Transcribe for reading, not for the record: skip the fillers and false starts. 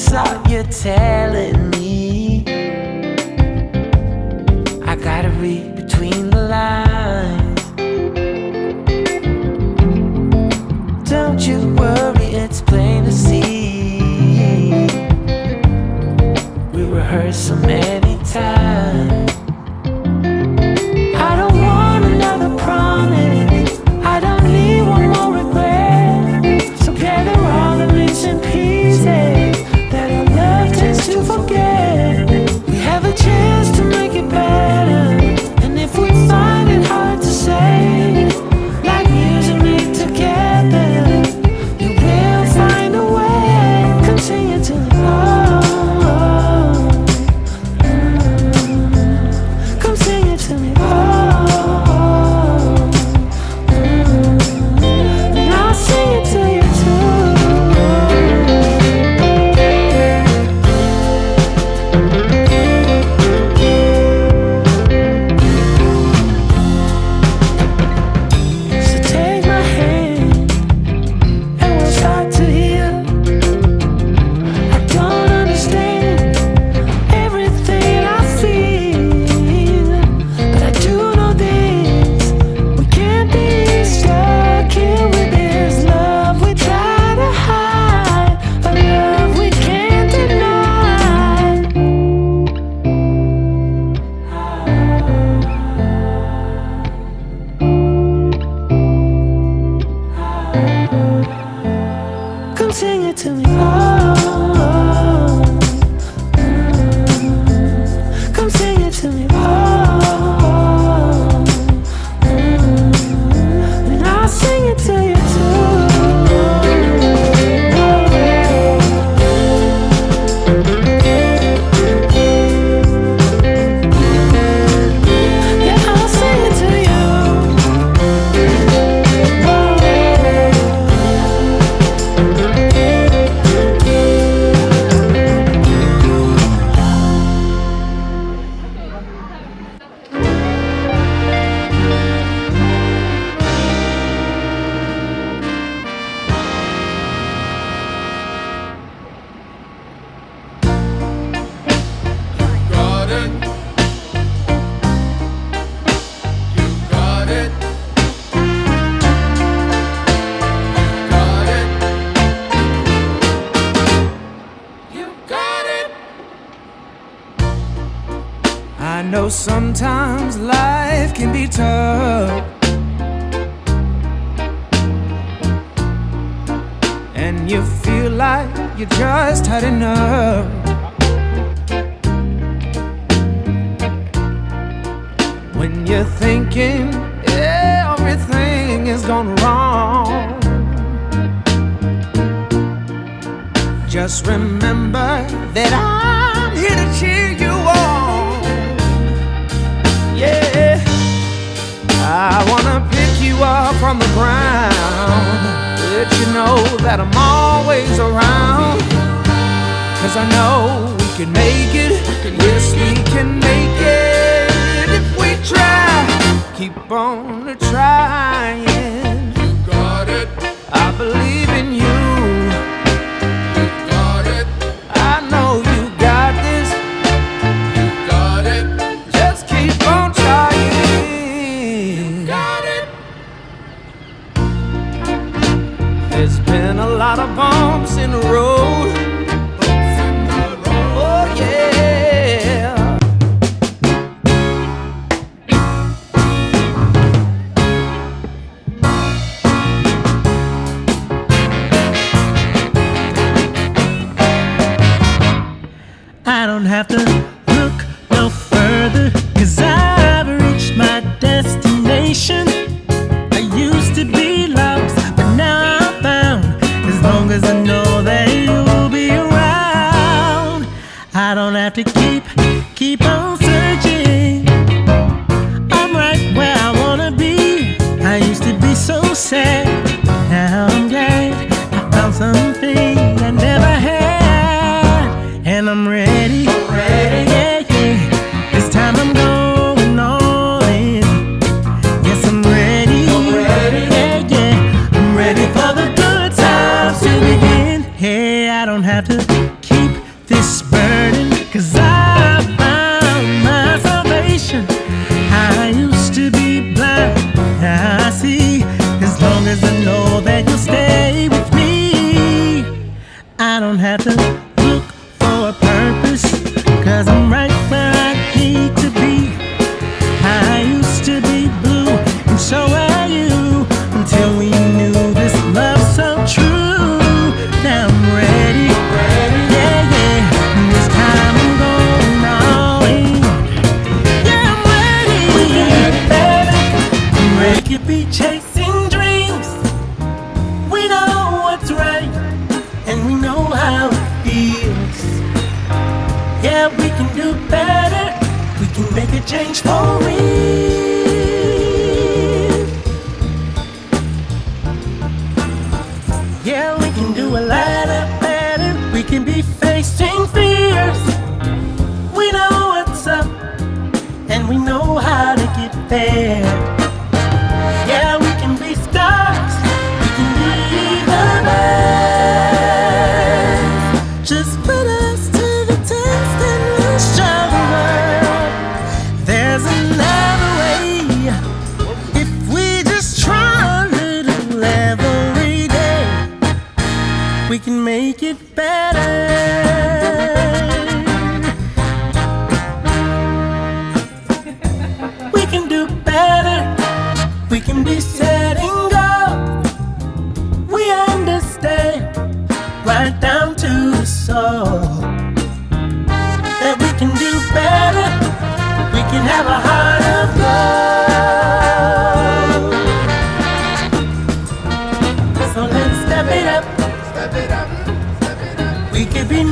this all you're telling me? I gotta read between the lines. Don't you worry, it's plain to see. We rehearsed so many times. I don't want another promise, I don't need one more regret. So gather all the missing pieces that our love tends to forget. We have a chance to make it better, and if we find it hard to say, like music made together, you will find a way. Come sing it to me, oh, come sing it to me, oh, and I'll sing it to you too. So take my hand and we'll start to heal. I don't understand everything I feel, but I do know this: we can't be stuck here with this love we try to hide, a love we can't deny. Come sing it to me, oh, come sing it to me, oh, and I'll sing it to you too. Yeah, I'll sing it to you. Got it. You got it. Got it. You got it. I know sometimes life can be tough, and you feel like you just had enough. When you're thinking everything is gone wrong, just remember that I'm here to cheer you on. Yeah, I wanna pick you up from the ground, let you know that I'm always around. 'Cause I know we can make it, yes we can make it if we try. Keep on trying. You got it. I believe in you. You got it. I know you got this. You got it. Just keep on trying. Got it. There's been a lot of bumps in the road. Oh yeah. I don't have to look no further, 'cause I've reached my destination. I used to be lost, but now I'm found. As long as I know that you'll be around, I don't have to keep on searching. I'm right where I wanna be. I used to be so sad, now I'm glad I found something I never had, and I'm ready. Yeah, yeah. This time I'm going all in. Yes, I'm ready. Yeah, yeah. I'm ready for the good times to begin. Hey, I don't have to keep can make a change for real. Yeah, we can do a lot better. We can be facing fears. We know what's up, and we know how to get there. Yeah, we can be stars. We can be the best. Just put us to the test and we'll show the world there's another way. If we just try a little every day, we can make it better. We can do better. We can be setting goals. We understand right down to the soul that we can do better. We can have a heart of gold. So let's step it up. Step it up, step it up. We could be